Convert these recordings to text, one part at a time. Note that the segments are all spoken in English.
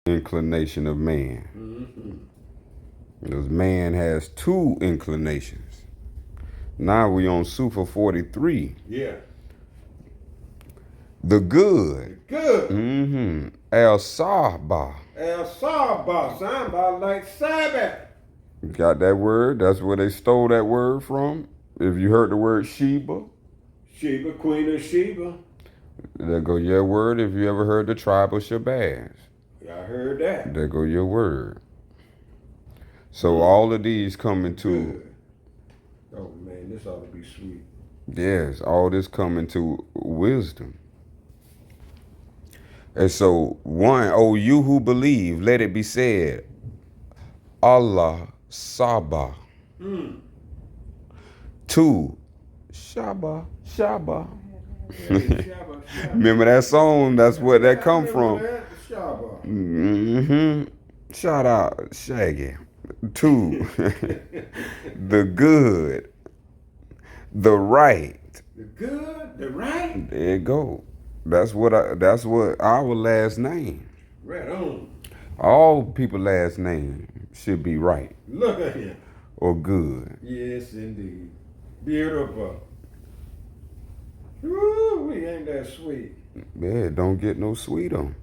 inclination of man. Because man has two inclinations. Now we on Sufa 43. Yeah. The good. Good. Al Saba. El Saba, sound about like Sabbath. Got that word? That's where they stole that word from. If you heard the word Sheba, Sheba, Queen of Sheba. there go your word. If you ever heard the tribe of Shabazz, I heard that. there go your word. So all of these come into, Good. Oh man, this ought to be sweet. yes, all this come into wisdom. And so, one, oh, you who believe, let it be said, Allah Saba. Two, Shaba, Shaba. Hey, Shabba, Shabba. Remember that song? That's where that come from. Remember that? Shabba. Shout out Shaggy. Two, the good, the right. The good, the right. There you go. That's what our last name. Right on. All people last name should be right Look at him. or good. Yes, indeed. Beautiful. Woo, we ain't that sweet. Yeah, don't get no sweet on.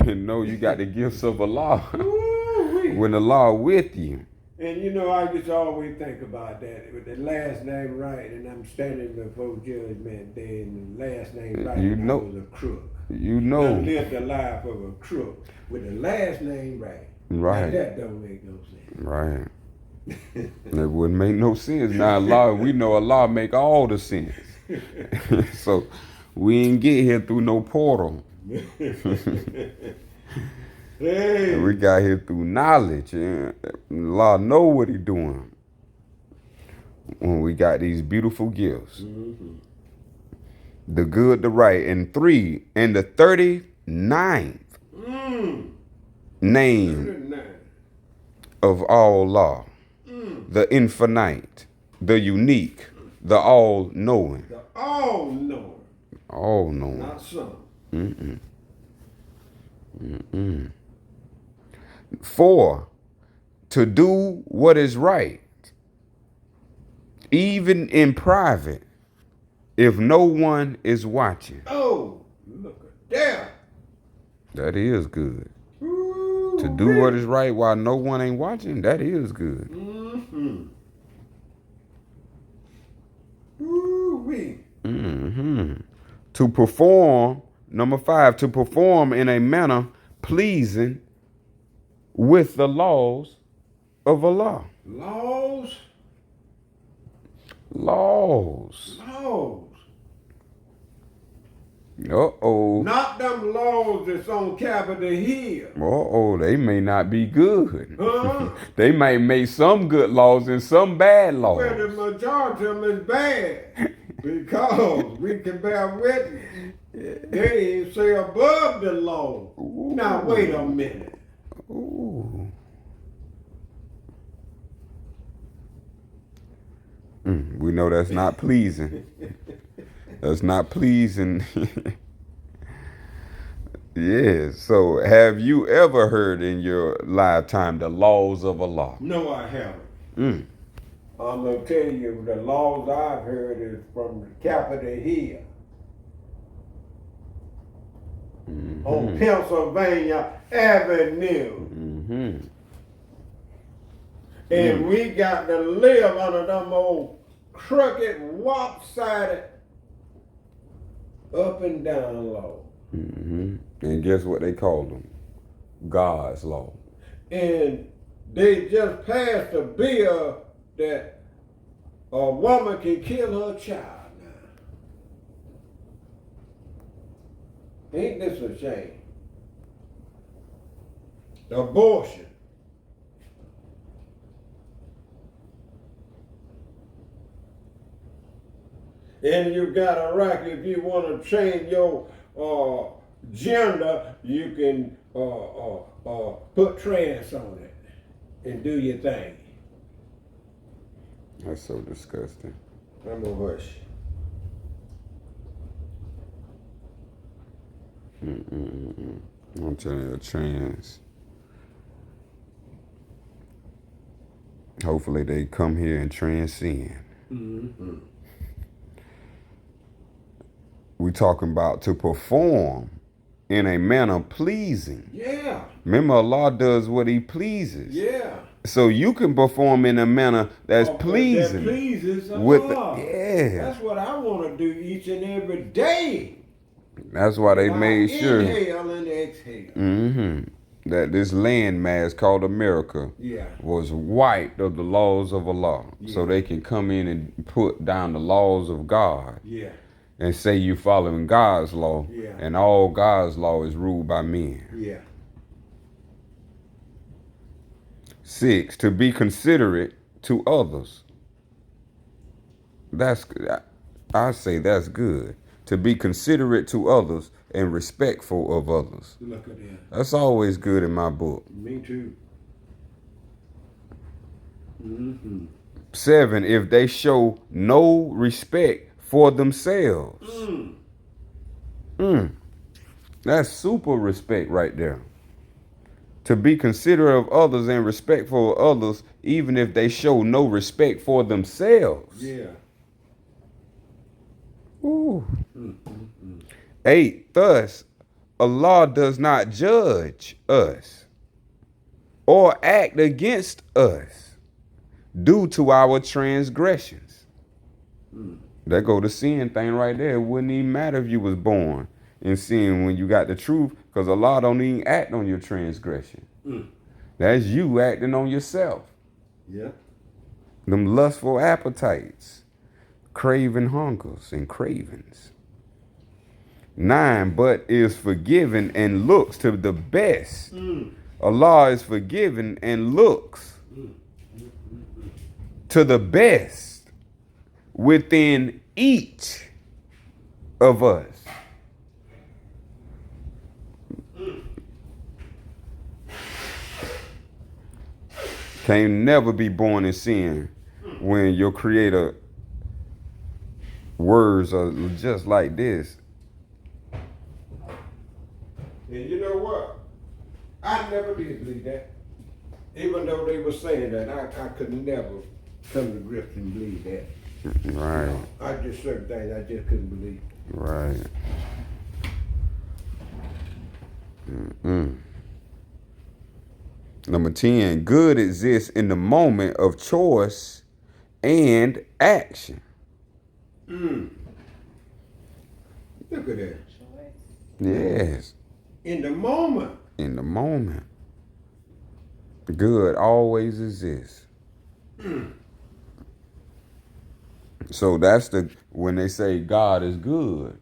No, you got the gifts of Allah. Woo-wee. When the law with you. And you know, I just always think about that. With the last name right, and I'm standing before Judgment Day, and the last name right, You and know. I was a crook. You I know. lived the life of a crook with the last name right. Right. Now, that don't make no sense. Right. That wouldn't make no sense. Now Allah, we know Allah make all the sense. So we ain't get here through no portal. Hey. We got here through knowledge. And Allah know what he doing. When we got these beautiful gifts. The good, the right, and three, and the 39th name 39. of all law. The infinite, the unique, the all-knowing. The all-knowing. All-knowing. Not some. Four, to do what is right, even in private, if no one is watching. Oh, look at that. That is good. Ooh, To do what is right while no one ain't watching, that is good. Ooh-wee. To perform, number five, to perform in a manner pleasing with the laws of Allah. Laws. Laws. Laws. Uh-oh. Not them laws that's on Capitol Hill. Uh-oh, they may not be good. Huh? They might make some good laws and some bad laws. Well, the majority of them is bad. Because we can bear witness. They say above the law. Now, wait a minute. Ooh. We know that's not pleasing. That's not pleasing. Yes. So have you ever heard in your lifetime the laws of Allah? No, I haven't. I'm going to tell you, the laws I've heard is from Capitol Hill. On Pennsylvania Avenue. And we got to live under them old crooked, lopsided, up and down law. And guess what they call them? God's law. And they just passed a bill that a woman can kill her child now. Ain't this a shame? Abortion. And you got a right, if you want to change your gender, you can put trans on it and do your thing. That's so disgusting. I'm gonna hush. I'm telling you, trans. Hopefully they come here and transcend. Mm-hmm. We talking about to perform in a manner pleasing. Yeah. Remember, Allah does what He pleases. Yeah. So you can perform in a manner that's pleasing. That pleases with Allah. yeah. That's what I want to do each and every day. That's why they made sure. Inhale and exhale. That this landmass called America Yeah. was wiped of the laws of Allah. Yeah. So they can come in and put down the laws of God. Yeah. And say you following God's law. Yeah. And all God's law is ruled by men. Yeah. 6, to be considerate to others. I say that's good. To be considerate to others and respectful of others. Look at that. That's always good in my book. Me too. 7, if they show no respect for themselves. That's super respect right there. To be considerate of others and respectful of others, even if they show no respect for themselves. Yeah. Ooh. 8, thus, Allah does not judge us or act against us due to our transgressions. That go the sin thing right there. It wouldn't even matter if you was born in sin when you got the truth, because Allah don't even act on your transgression. That's you acting on yourself. Yeah. Them lustful appetites, craving hungers and cravings. 9, but is forgiven and looks to the best. Allah is forgiven and looks to the best within each of us. Can never be born in sin when your creator words are just like this. And you know what? I never did believe that. Even though they were saying that, I could never come to grips and believe that. Right. I just certain things I just couldn't believe. Right. Number 10, good exists in the moment of choice and action. Look at that. Yes. In the moment. In the moment. Good always exists. So that's when they say God is good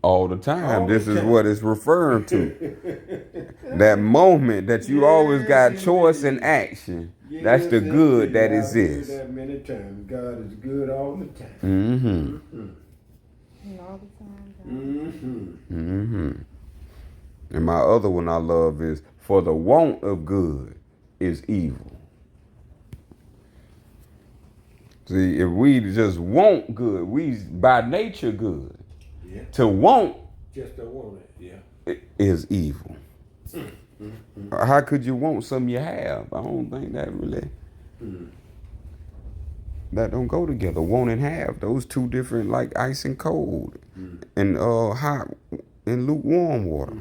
all the time, All this the is time. what it's referring to. That moment that you always got choice and action. That's the good that exists. I've heard that many times. God is good all the time. And all the time. And my other one I love is, for the want of good is evil. See, if we just want good, we by nature good. Yeah. To want Just don't want it. Yeah. is evil. How could you want something you have? I don't think that really. That don't go together. Want and have, those two different, like ice and cold, and hot and lukewarm water.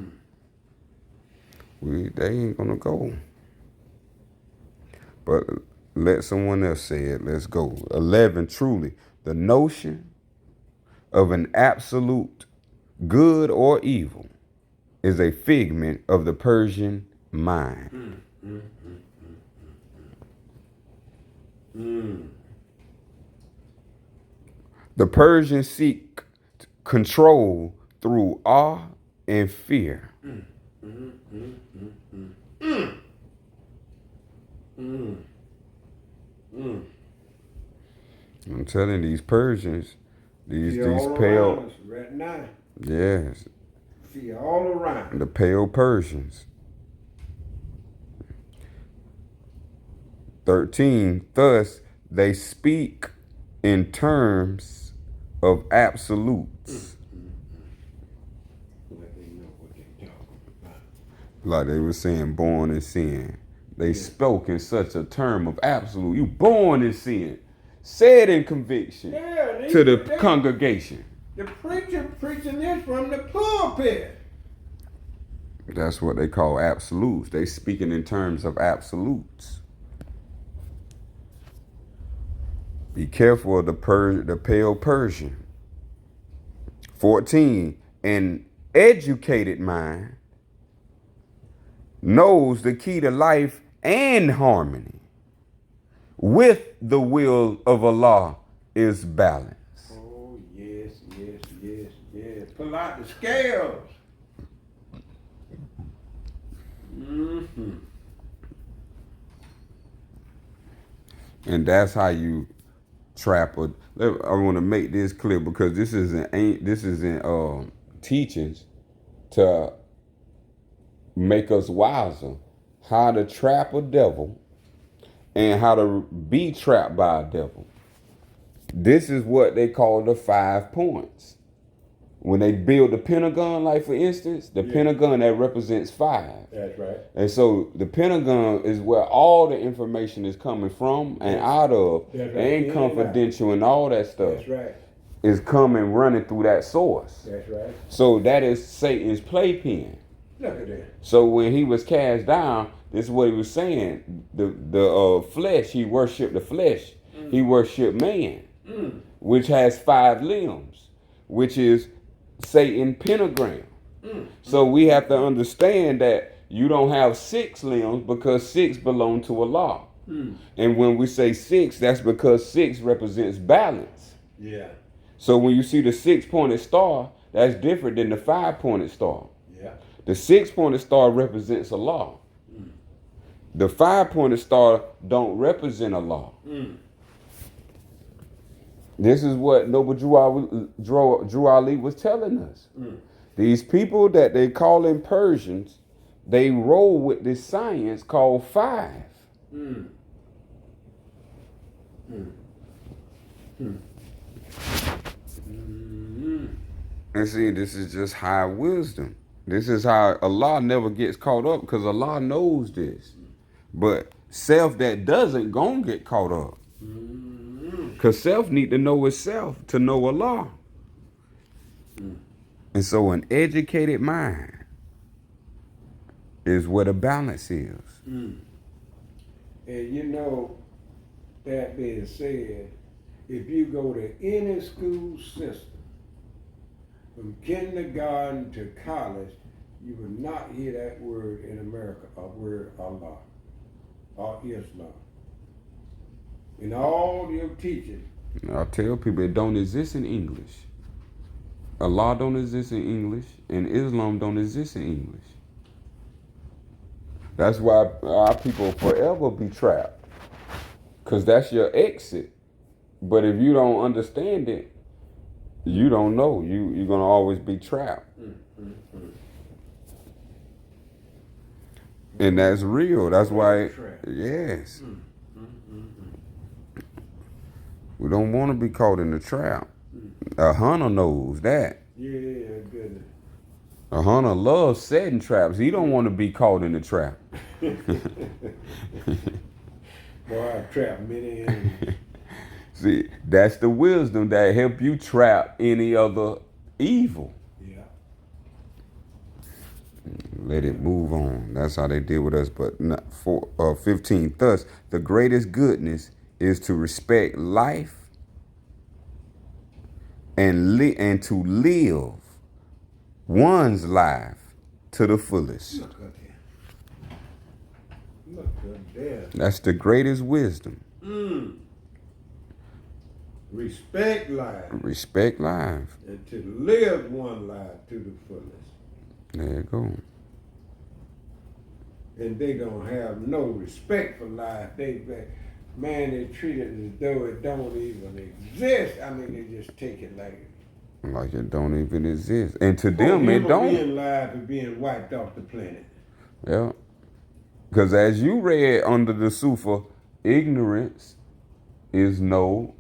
They ain't gonna go. But let someone else say it. Let's go. 11. Truly, the notion of an absolute good or evil is a figment of the Persian mind. The Persians seek control through awe and fear. I'm telling these Persians, these all pale, around us right now. yes, See all around. the pale Persians. 13. Thus they speak in terms of absolutes. Let me know what they talking about. Like they were saying, born in sin. They spoke in such a term of absolute. You born in sin. Said in conviction to the congregation. The preacher preaching this from the pulpit. That's what they call absolutes. They speaking in terms of absolutes. Be careful of the pale Persian. 14, an educated mind knows the key to life and harmony with the will of Allah is balance. Oh, yes. Pull out the scales. Mm-hmm. And that's how you trap a. I want to make this clear because this isn't teachings to make us wiser. How to trap a devil and how to be trapped by a devil. This is what they call the 5 points. When they build the Pentagon, like for instance, the Pentagon that represents 5. That's right. And so the Pentagon is where all the information is coming from and out of, That's right. and confidential and all that stuff. That's right. Is coming running through that source. That's right. So that is Satan's playpen. Look at that. So when he was cast down, this is what he was saying. The flesh, he worshipped the flesh. He worshipped man, which has 5 limbs, which is Satan's pentagram. So we have to understand that you don't have 6 limbs because 6 belong to Allah. And when we say 6, that's because 6 represents balance. Yeah. So when you see the 6-pointed star, that's different than the 5-pointed star. Yeah. The 6-pointed star represents Allah. The 5-pointed star don't represent Allah. This is what Noble Drew Ali was telling us. These people that they call in Persians, they roll with this science called 5. And see, this is just high wisdom. This is how Allah never gets caught up because Allah knows this. But self that doesn't gonna get caught up. Because self need to know itself to know Allah. And so an educated mind is where the balance is. And you know, that being said, if you go to any school system, from kindergarten to college, you will not hear that word in America, a word Allah or Islam. In all your teaching. I tell people it don't exist in English. Allah don't exist in English, and Islam don't exist in English. That's why our people forever be trapped, because that's your exit. But if you don't understand it, you don't know. You're gonna always be trapped. And that's real. That's why, yes. We don't want to be caught in the trap. A hunter knows that. Yeah, goodness. A hunter loves setting traps. He don't want to be caught in the trap. Boy, I've trapped many enemies. See, that's the wisdom that help you trap any other evil. Yeah. Let it move on. That's how they deal with us. But not 15. Thus, the greatest goodness is to respect life and to live one's life to the fullest. Look at that. Look at that. That's the greatest wisdom. Respect life. Respect life. And to live one life to the fullest. There you go. And they don't have no respect for life. They treat it as though it don't even exist. I mean, they just take it like it don't even exist. And to them, it don't. Being live and being wiped off the planet. Yeah. Because as you read under the Sufa, ignorance is no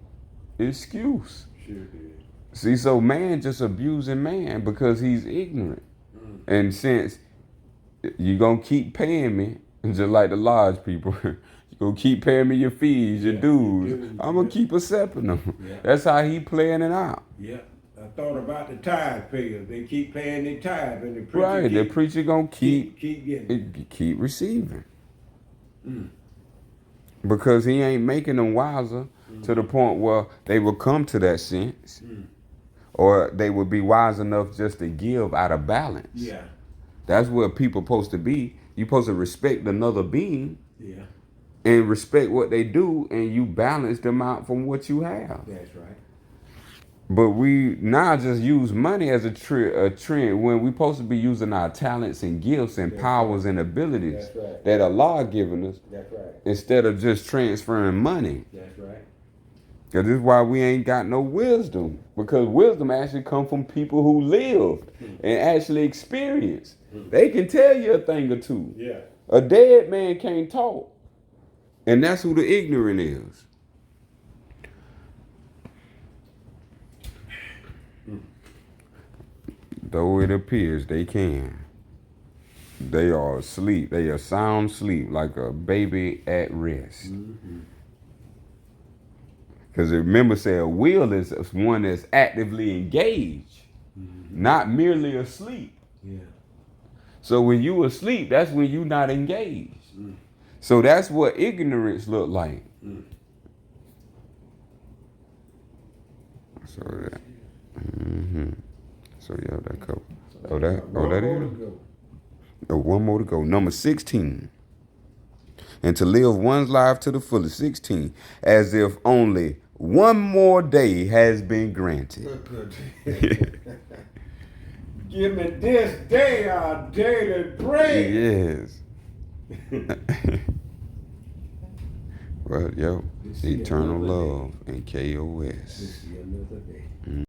excuse. Sure did. See, so man just abusing man because he's ignorant. And since You gonna keep paying me, just like the lodge people. You gonna keep paying me your fees, your dues. I'm gonna keep accepting them. Yeah. That's how he playing it out. Yeah. I thought about the tithe payers. They keep paying their tithe, and the preacher Right, the preacher gonna keep getting it. keep receiving. Mm. Because he ain't making them wiser to the point where they will come to that sense. Or they would be wise enough just to give out of balance. Yeah. That's where people supposed to be. You supposed to respect another being Yeah. and respect what they do, and you balance them out from what you have. That's right. But we now just use money as a trend when we supposed to be using our talents and gifts and powers and abilities That's right. that Allah given us That's right. instead of just transferring money. That's right. Cause this is why we ain't got no wisdom. Because wisdom actually come from people who lived and actually experienced. They can tell you a thing or two. Yeah. A dead man can't talk. And that's who the ignorant is. Though it appears they can. They are asleep. They are sound sleep like a baby at rest. Because remember, say a will is one that's actively engaged, not merely asleep. Yeah. So when you asleep, that's when you not engaged. So that's what ignorance look like. So that. So yeah, that couple. That is. Oh, one more to go. Number 16. And to live one's life to the fullest. 16. As if only one more day has been granted. Give me this day our daily bread. Yes. Well, yo, eternal love and KOS. This is another day.